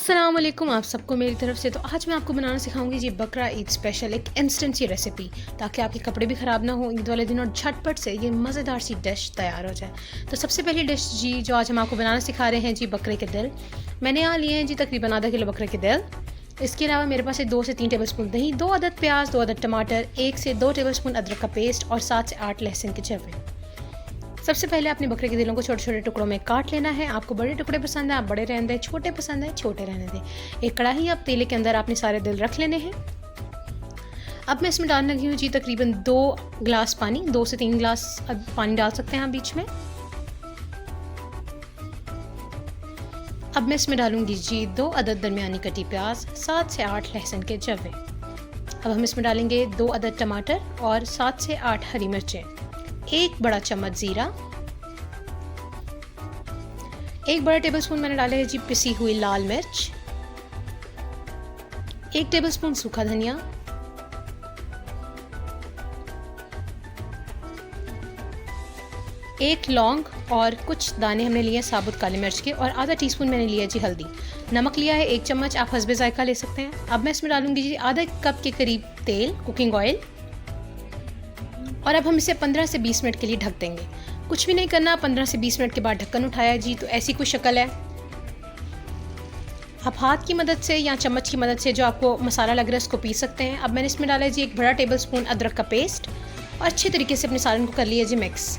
अस्सलाम वालेकुम आप सबको मेरी तरफ से। तो आज मैं आपको बनाना सिखाऊंगी जी बकरा ईद स्पेशल एक इंस्टेंट सी रेसिपी, ताकि आपके कपड़े भी ख़राब ना हो ईद वाले दिन और झटपट से ये मज़ेदार सी डिश तैयार हो जाए। तो सबसे पहली डिश जी जो आज हम आपको बनाना सिखा रहे हैं जी बकरे के दिल। मैंने यहाँ लिए हैं जी तकरीबन आधा किलो बकरे के दिल। इसके अलावा मेरे पास है 2 से 3 टेबलस्पून दही, 2 अदद प्याज, 2 अदद टमाटर, 1 से 2 टेबलस्पून अदरक का पेस्ट और 7 से 8 लहसुन के चरवे। सबसे पहले अपने बकरे के दिलों को छोटे छोटे टुकड़ों में काट लेना है। आपको बड़े टुकड़े पसंद है आप बड़े रहने दें, छोटे पसंद है छोटे रहने दें। एक कढ़ाई आप तेल के अंदर आपने सारे दिल रख लेने हैं। अब मैं इसमें डालने लगी हूँ जी तकरीबन 2 गिलास पानी, 2 से 3 गिलास पानी डाल सकते हैं आप बीच में। अब मैं इसमें डालूंगी जी 2 अदद दरमियानी कटी प्याज, 7 से 8 लहसुन के जवे। अब हम इसमें डालेंगे 2 अदद टमाटर और 7 से 8 हरी मिर्चें, 1 बड़ा चम्मच जीरा, 1 बड़ा टेबलस्पून मैंने डाले है जी पिसी हुई लाल मिर्च, 1 टेबलस्पून सूखा धनिया, 1 लौंग और कुछ दाने हमने लिए साबुत काली मिर्च के, और आधा टीस्पून मैंने लिया जी हल्दी। नमक लिया है 1 चम्मच, आप हस्बे जायका ले सकते हैं। अब मैं इसमें डालूंगी जी आधा कप के करीब तेल, कुकिंग ऑयल, और अब हम इसे 15 से 20 मिनट के लिए ढक देंगे। कुछ भी नहीं करना, 15 से 20 मिनट के बाद ढक्कन उठाया जी तो ऐसी कुछ शक्ल है। आप हाथ की मदद से या चम्मच की मदद से जो आपको मसाला लग रहा है उसको पीस सकते हैं। अब मैंने इसमें डाला है जी 1 बड़ा टेबलस्पून अदरक का पेस्ट और अच्छे तरीके से अपने सालन को कर लिया जी मिक्स।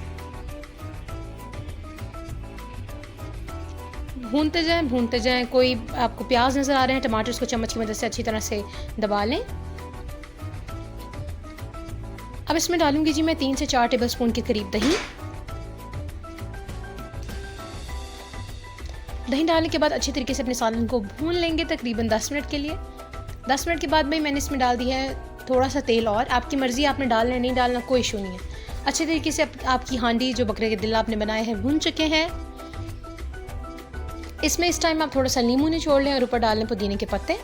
भूनते जाएं। कोई आपको प्याज नज़र आ रहे हैं, टमाटर को चम्मच की मदद से अच्छी तरह से दबा लें। अब इसमें डालूंगी जी मैं 3 से 4 टेबलस्पून के करीब दही। दही डालने के बाद अच्छी तरीके से अपने सालन को भून लेंगे तकरीबन 10 मिनट के लिए। 10 मिनट के बाद भाई मैंने इसमें डाल दिया है थोड़ा सा तेल, और आपकी मर्ज़ी आपने डालना है नहीं डालना कोई इशू नहीं है। अच्छे तरीके से आपकी हांडी जो बकरे के दिल आपने बनाए हैं भून चुके हैं। इसमें इस टाइम आप थोड़ा सा नींबू निचोड़ लें और ऊपर डाल लें पुदीने के पत्ते।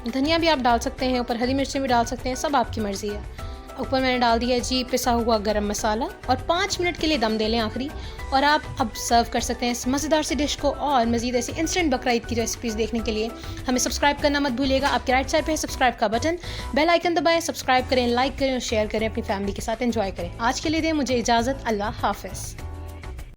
धनिया भी आप डाल सकते हैं, ऊपर हरी मिर्चें भी डाल सकते हैं, सब आपकी मर्ज़ी है। ऊपर मैंने डाल दिया जी पिसा हुआ गरम मसाला और 5 मिनट के लिए दम दे लें आखिरी, और आप अब सर्व कर सकते हैं इस मज़ेदार सी डिश को। और मज़ीद ऐसी इंस्टेंट बकरा ईद की रेसिपीज़ देखने के लिए हमें सब्सक्राइब करना मत भूलिएगा। आपके राइट साइड पे है सब्सक्राइब का बटन, बेल आइकन दबाएं, सब्सक्राइब करें, लाइक करें और शेयर करें, अपनी फैमिली के साथ एंजॉय करें। आज के लिए दें मुझे इजाज़त, अल्लाह हाफ़िज़।